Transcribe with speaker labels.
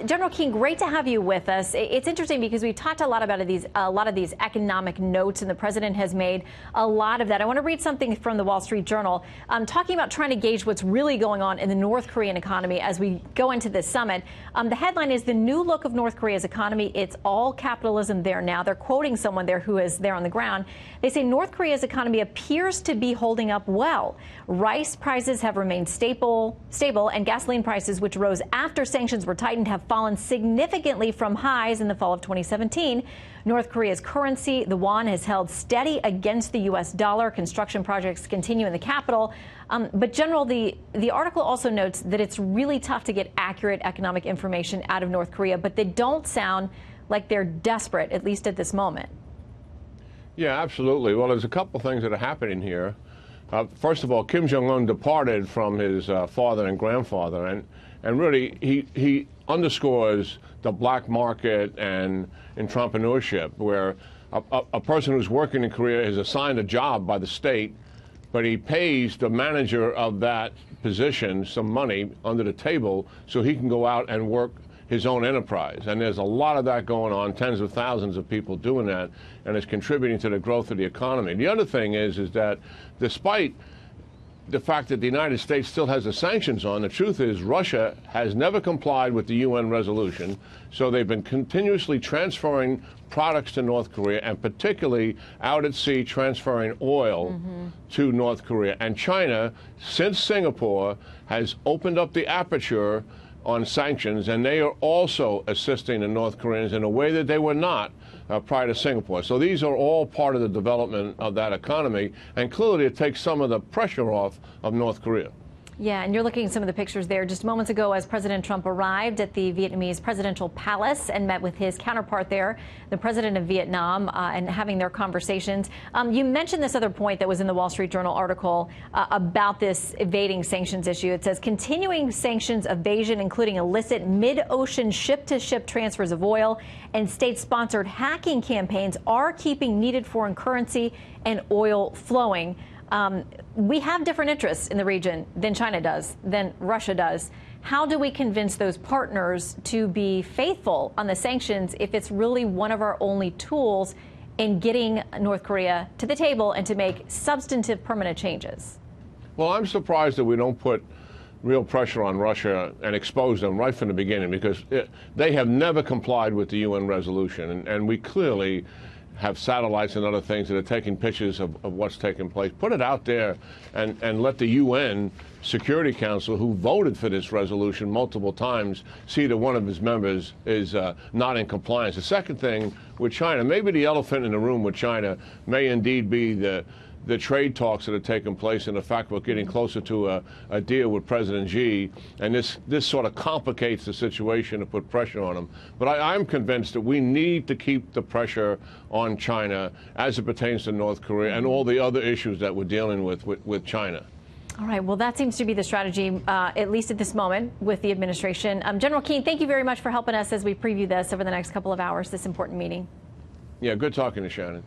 Speaker 1: General Keane, great to have you with us. It's interesting because we've talked a lot about a lot of these economic notes, and the president has made a lot of that. I want to read something from the Wall Street Journal talking about trying to gauge what's really going on in the North Korean economy as we go into this summit. The headline is "The New Look of North Korea's Economy. It's all capitalism there now." They're quoting someone there who is there on the ground. They say North Korea's economy appears to be holding up well. Rice prices have remained stable, and gasoline prices, which rose after sanctions were tightened, have fallen significantly from highs in the fall of 2017. North Korea's currency, the won, has held steady against the U.S. dollar. Construction projects continue in the capital. But, General, the article also notes that it's really tough to get accurate economic information out of North Korea, but they don't sound like they're desperate, at least at this moment.
Speaker 2: Yeah, absolutely. Well, there's a couple things that are happening here. First of all, Kim Jong Un departed from his father and grandfather, and really he underscores the black market and entrepreneurship, where a person who's working in Korea is assigned a job by the state, but he pays the manager of that position some money under the table so he can go out and work his own enterprise. And there's a lot of that going on, tens of thousands of people doing that, and it's contributing to the growth of the economy. The other thing is that despite the fact that the United States still has the sanctions on, the truth is Russia has never complied with the UN resolution, so they've been continuously transferring products to North Korea, and particularly out at sea transferring oil to North Korea. And China, since Singapore, has opened up the aperture on sanctions, and they are also assisting the North Koreans in a way that they were not prior to Singapore. So these are all part of the development of that economy, and clearly it takes some of the pressure off of North Korea.
Speaker 1: Yeah, and you're looking at some of the pictures there just moments ago as President Trump arrived at the Vietnamese presidential palace and met with his counterpart there, the president of Vietnam, and having their conversations. You mentioned this other point that was in the Wall Street Journal article about this evading sanctions issue. It says continuing sanctions evasion, including illicit mid-ocean ship-to-ship transfers of oil and state-sponsored hacking campaigns, are keeping needed foreign currency and oil flowing. We have different interests in the region than China does, than Russia does. How do we convince those partners to be faithful on the sanctions if it's really one of our only tools in getting North Korea to the table and to make substantive permanent changes?
Speaker 2: Well, I'm surprised that we don't put real pressure on Russia and expose them right from the beginning, because they have never complied with the UN resolution, and we clearly have satellites and other things that are taking pictures of what's taking place. Put it out there and let the UN Security Council, who voted for this resolution multiple times, see that one of its members is not in compliance. The second thing with China, maybe the elephant in the room with China may indeed be the trade talks that are taking place, and the fact we're getting closer to a deal with President Xi, and this sort of complicates the situation to put pressure on him. But I'm convinced that we need to keep the pressure on China as it pertains to North Korea and all the other issues that we're dealing with China.
Speaker 1: All right. Well, that seems to be the strategy, at least at this moment, with the administration. General Keane, thank you very much for helping us as we preview this over the next couple of hours, this important meeting.
Speaker 2: Yeah, good talking to Shannon.